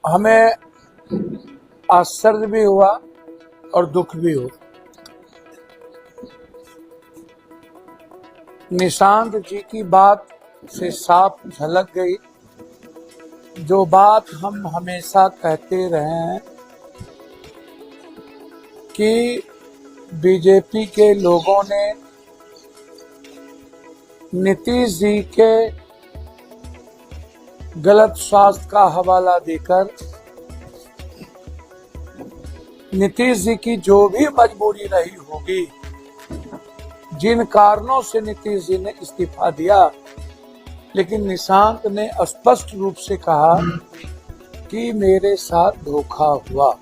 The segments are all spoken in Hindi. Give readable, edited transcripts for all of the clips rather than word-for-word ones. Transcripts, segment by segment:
हमें आश्चर्य भी हुआ और दुख भी हुआ। निशांत जी की बात से साफ झलक गई जो बात हम हमेशा कहते रहे हैं कि बीजेपी के लोगों ने नीतीश जी के गलत स्वास्थ्य का हवाला देकर नीतीश जी की जो भी मजबूरी रही होगी, जिन कारणों से नीतीश जी ने इस्तीफा दिया, लेकिन निशांत ने स्पष्ट रूप से कहा कि मेरे साथ धोखा हुआ।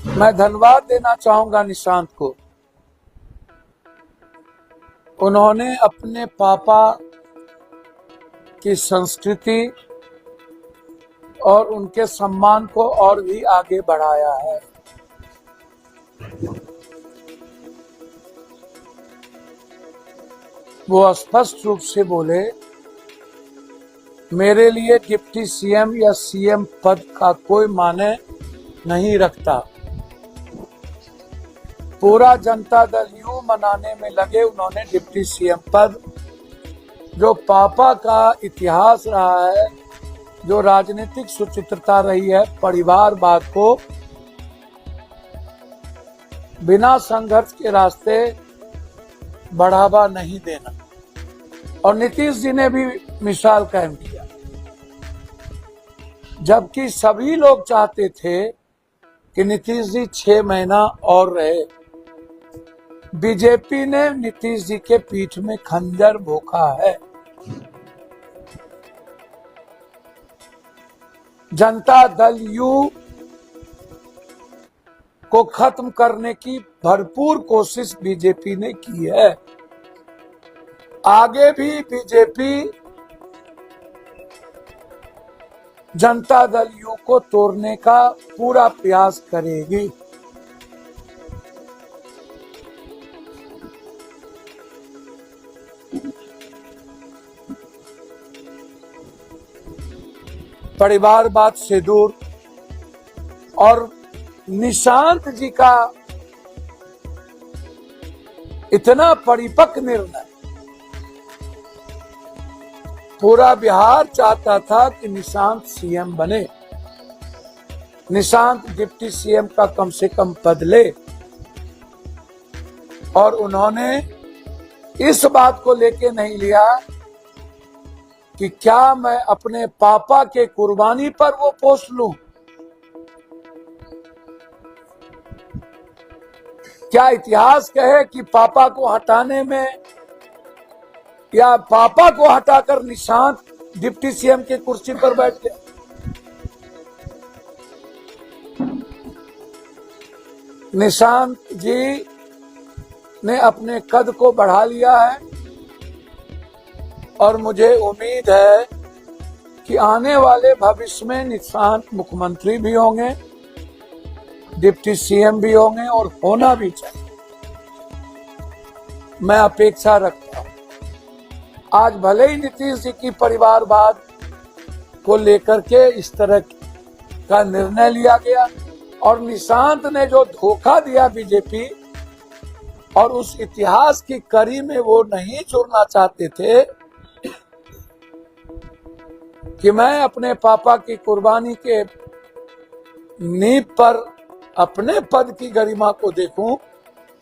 मैं धन्यवाद देना चाहूंगा निशांत को। उन्होंने अपने पापा की संस्कृति और उनके सम्मान को और भी आगे बढ़ाया है। वो स्पष्ट रूप से बोले, मेरे लिए डिप्टी सीएम या सीएम पद का कोई माने नहीं रखता। पूरा जनता दल यूं मनाने में लगे उन्होंने डिप्टी सीएम पद, जो पापा का इतिहास रहा है, जो राजनीतिक सुचित्रता रही है, परिवारवाद को बिना संघर्ष के रास्ते बढ़ावा नहीं देना। और नीतीश जी ने भी मिसाल कायम किया, जबकि सभी लोग चाहते थे कि नीतीश जी 6 महीना और रहे। बीजेपी ने नीतीश जी के पीठ में खंजर भोंका है। जनता दल यू को खत्म करने की भरपूर कोशिश बीजेपी ने की है। आगे भी बीजेपी जनता दल यू को तोड़ने का पूरा प्रयास करेगी। परिवारवाद से दूर और निशांत जी का इतना परिपक्व निर्णय, पूरा बिहार चाहता था कि निशांत सीएम बने, निशांत डिप्टी सीएम का कम से कम पद ले। और उन्होंने इस बात को लेके नहीं लिया कि क्या मैं अपने पापा के कुर्बानी पर वो पोस्ट लूं, क्या इतिहास कहे कि पापा को हटाने में या पापा को हटाकर निशांत डिप्टी सीएम के कुर्सी पर बैठ गया। निशांत जी ने अपने कद को बढ़ा लिया है और मुझे उम्मीद है कि आने वाले भविष्य में निशांत मुख्यमंत्री भी होंगे, डिप्टी सीएम भी होंगे और होना भी चाहिए। मैं अपेक्षा रखता हूं। आज भले ही नीतीश जी की परिवारवाद को लेकर के इस तरह का निर्णय लिया गया और निशांत ने जो धोखा दिया बीजेपी और उस इतिहास की कड़ी में वो नहीं जुड़ना चाहते थे कि मैं अपने पापा की कुर्बानी के नींव पर अपने पद की गरिमा को देखूं,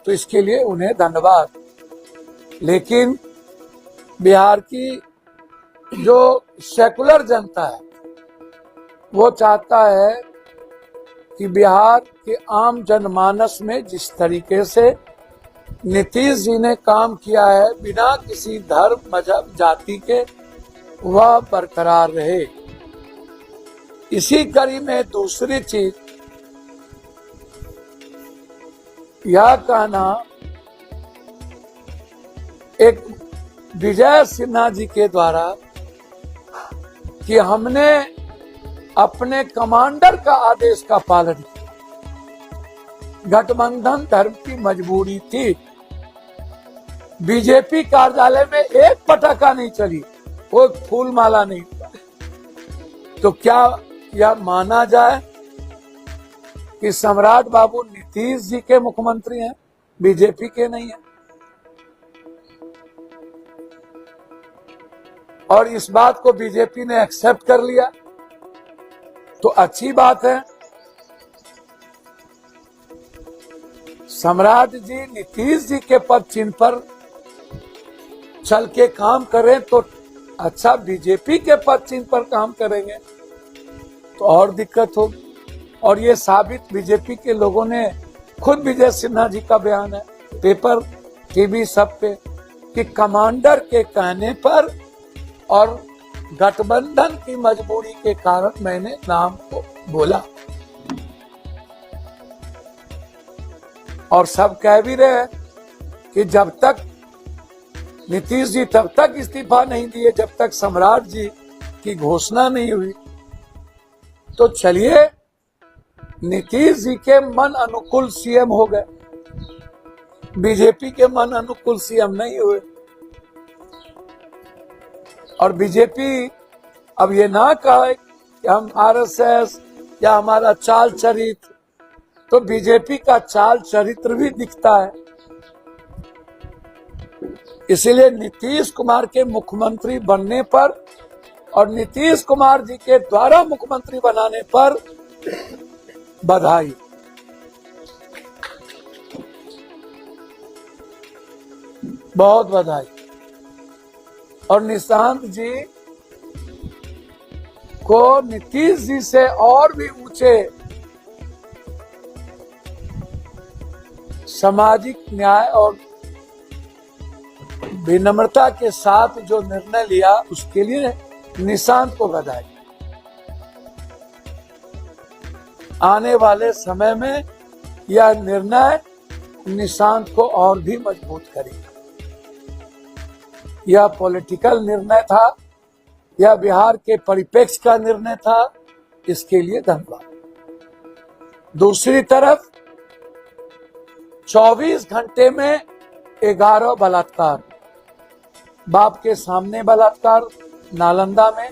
तो इसके लिए उन्हें धन्यवाद। लेकिन बिहार की जो सेकुलर जनता है वो चाहता है कि बिहार के आम जनमानस में जिस तरीके से नीतीश जी ने काम किया है, बिना किसी धर्म मजहब जाति के, वह बरकरार रहे। इसी कड़ी में दूसरी चीज यह कहना, एक विजय सिन्हा जी के द्वारा कि हमने अपने कमांडर का आदेश का पालन किया, गठबंधन धर्म की मजबूरी थी। बीजेपी कार्यालय में एक पटाखा नहीं चली, कोई फूल माला नहीं हुआ। तो क्या यह माना जाए कि सम्राट बाबू नीतीश जी के मुख्यमंत्री हैं, बीजेपी के नहीं है? और इस बात को बीजेपी ने एक्सेप्ट कर लिया तो अच्छी बात है। सम्राट जी नीतीश जी के पद चिन्ह पर चल के काम करें तो अच्छा, बीजेपी के पद चिन्ह पर काम करेंगे तो और दिक्कत होगी। और ये साबित बीजेपी के लोगों ने, खुद विजय सिन्हा जी का बयान है पेपर, टीवी, सब पे, कि कमांडर के कहने पर और गठबंधन की मजबूरी के कारण मैंने नाम को बोला। और सब कह भी रहे हैं कि जब तक नीतीश जी तब तक इस्तीफा नहीं दिए जब तक सम्राट जी की घोषणा नहीं हुई। तो चलिए, नीतीश जी के मन अनुकूल सीएम हो गए, बीजेपी के मन अनुकूल सीएम नहीं हुए। और बीजेपी अब ये ना कहे कि हम आरएसएस या हमारा चाल चरित्र, तो बीजेपी का चाल चरित्र भी दिखता है। इसीलिए नीतीश कुमार के मुख्यमंत्री बनने पर और नीतीश कुमार जी के द्वारा मुख्यमंत्री बनाने पर बधाई। बहुत बधाई। और निशांत जी को नीतीश जी से और भी ऊंचे सामाजिक न्याय और विनम्रता के साथ जो निर्णय लिया उसके लिए निशांत को बधाई। आने वाले समय में यह निर्णय निशांत को और भी मजबूत करेगा। यह पॉलिटिकल निर्णय था, यह बिहार के परिप्रेक्ष्य का निर्णय था, इसके लिए धन्यवाद। दूसरी तरफ 24 घंटे में 11 बलात्कार, बाप के सामने बलात्कार, नालंदा में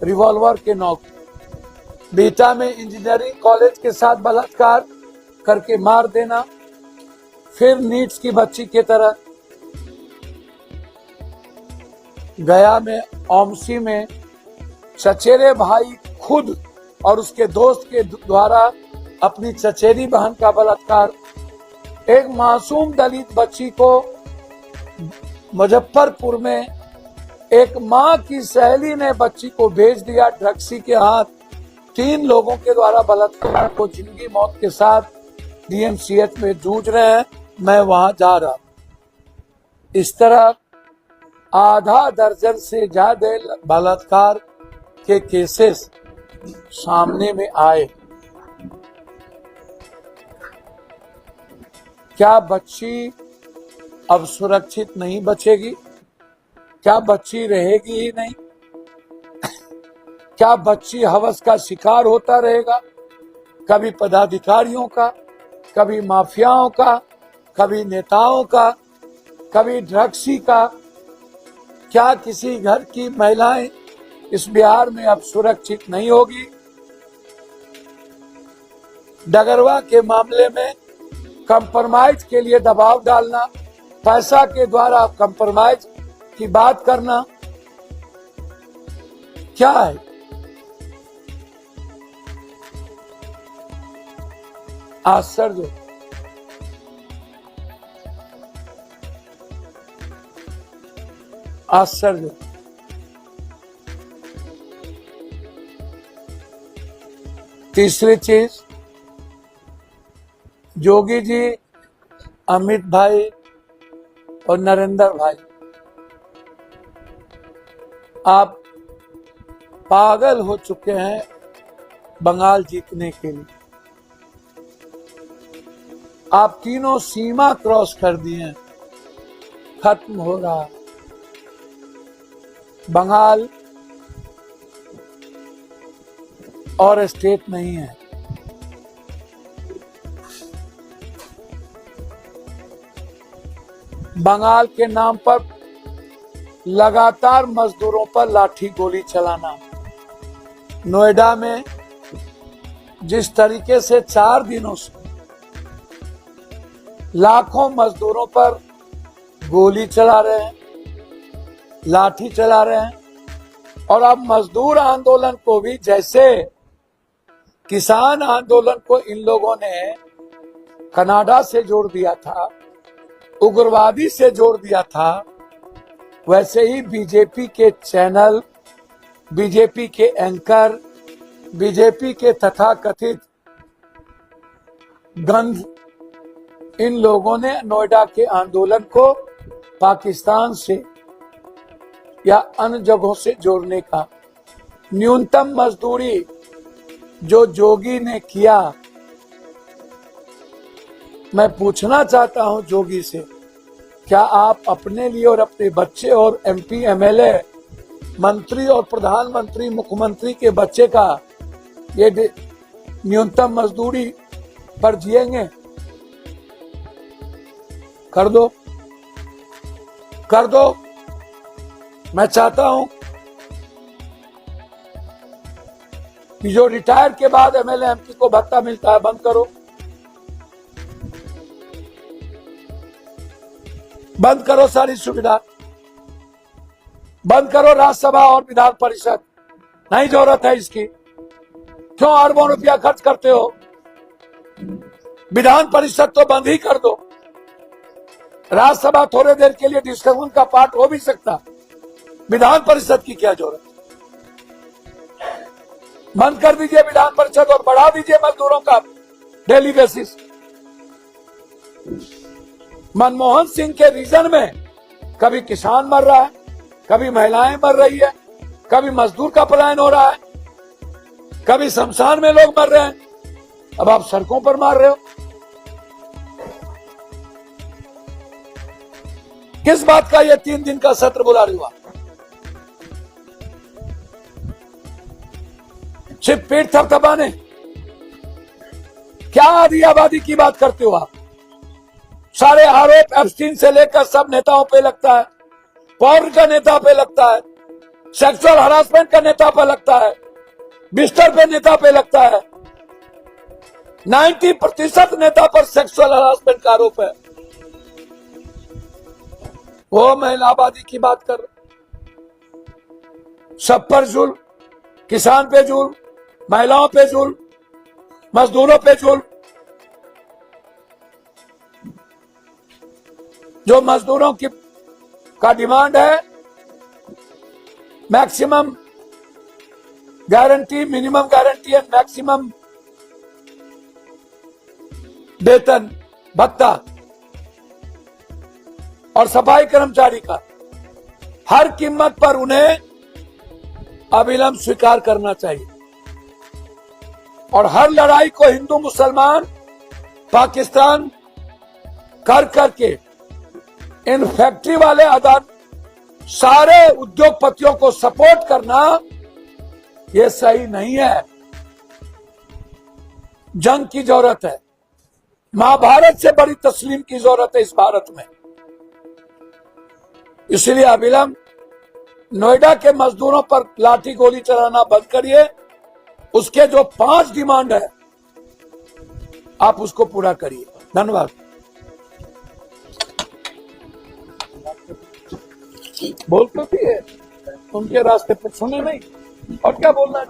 रिवॉल्वर के नोक, बेटा में इंजीनियरिंग कॉलेज के साथ बलात्कार करके मार देना, फिर नीट्स की बच्ची की तरह गया में ओमसी में चचेरे भाई खुद और उसके दोस्त के द्वारा अपनी चचेरी बहन का बलात्कार, एक मासूम दलित बच्ची को मुजफ्फरपुर में एक मां की सहेली ने बच्ची को भेज दिया ड्रग्सी के हाथ, 3 लोगों के द्वारा बलात्कार को जिंदगी मौत के साथ डीएमसीएच में जूझ रहे हैं। मैं वहां जा रहा। इस तरह आधा दर्जन से ज्यादा बलात्कार के केसेस सामने में आए। क्या बच्ची अब सुरक्षित नहीं बचेगी? क्या बच्ची रहेगी ही नहीं? क्या बच्ची हवस का शिकार होता रहेगा? कभी पदाधिकारियों का, कभी माफियाओं का, कभी नेताओं का, कभी ड्रग्सी का। क्या किसी घर की महिलाएं इस बिहार में अब सुरक्षित नहीं होगी? डगरवा के मामले में कंप्रोमाइज के लिए दबाव डालना, पैसा के द्वारा कंप्रोमाइज की बात करना, क्या है? आश्चर्य। आश्चर्य। तीसरी चीज, जोगी जी, अमित भाई और नरेंद्र भाई, आप पागल हो चुके हैं बंगाल जीतने के लिए। आप तीनों सीमा क्रॉस कर दिए हैं, खत्म हो रहा। बंगाल और स्टेट नहीं है। बंगाल के नाम पर लगातार मजदूरों पर लाठी गोली चलाना। नोएडा में जिस तरीके से 4 दिनों से लाखों मजदूरों पर गोली चला रहे हैं, लाठी चला रहे हैं, और अब मजदूर आंदोलन को भी, जैसे किसान आंदोलन को इन लोगों ने कनाडा से जोड़ दिया था, उग्रवादी से जोड़ दिया था, वैसे ही बीजेपी के चैनल, बीजेपी के एंकर, बीजेपी के तथाकथित गंध, इन लोगों ने नोएडा के आंदोलन को पाकिस्तान से या अन्य जगहों से जोड़ने का, न्यूनतम मजदूरी जो जोगी ने किया, मैं पूछना चाहता हूं जोगी से, क्या आप अपने लिए और अपने बच्चे और एमपी एमएलए, मंत्री और प्रधानमंत्री, मुख्यमंत्री के बच्चे का ये न्यूनतम मजदूरी पर जिएंगे? कर दो, कर दो। मैं चाहता हूं कि जो रिटायर के बाद एमएलए एमपी को भत्ता मिलता है, बंद करो, बंद करो सारी सुविधा, बंद करो राज्यसभा और विधान परिषद, नहीं जरूरत है इसकी। क्यों अरबों रुपया खर्च करते हो? विधान परिषद तो बंद ही कर दो। राज्यसभा थोड़े देर के लिए डिस्कशन का पार्ट हो भी सकता, विधान परिषद की क्या जरूरत? बंद कर दीजिए विधान परिषद और बढ़ा दीजिए मजदूरों का डेली बेसिस। मनमोहन सिंह के रीजन में कभी किसान मर रहा है, कभी महिलाएं मर रही है, कभी मजदूर का पलायन हो रहा है, कभी शमशान में लोग मर रहे हैं, अब आप सड़कों पर मार रहे हो। किस बात का ये 3 दिन का सत्र बुला रही हुआ? सिर्फ पेट थपथपाने? क्या आधी आबादी की बात करते हो आप? सारे आरोप एप्स्टीन से लेकर सब नेताओं पे लगता है, पॉर्न का नेता पे लगता है, सेक्सुअल हरासमेंट का नेता पे लगता है, बिस्तर पे नेता पे लगता है। 90% नेता पर सेक्सुअल हरासमेंट का आरोप है। वो महिला आबादी की बात कर रहे, सब पर जुल्म, किसान पे जुल्म, महिलाओं पे जुल्म, मजदूरों पे जुल्म। जो मजदूरों की का डिमांड है maximum guarantee, minimum guarantee and maximum वेतन भत्ता, और सफाई कर्मचारी का हर कीमत पर उन्हें अविलंब स्वीकार करना चाहिए। और हर लड़ाई को हिंदू मुसलमान पाकिस्तान कर करके इन फैक्ट्री वाले अदान सारे उद्योगपतियों को सपोर्ट करना ये सही नहीं है। जंग की जरूरत है, महाभारत से बड़ी तस्लीम की जरूरत है इस भारत में। इसलिए अविलंब नोएडा के मजदूरों पर लाठी गोली चलाना बंद करिए। उसके जो 5 डिमांड है आप उसको पूरा करिए। धन्यवाद। बोल तो भी है, उनके रास्ते पर सुने नहीं, और क्या बोलना है?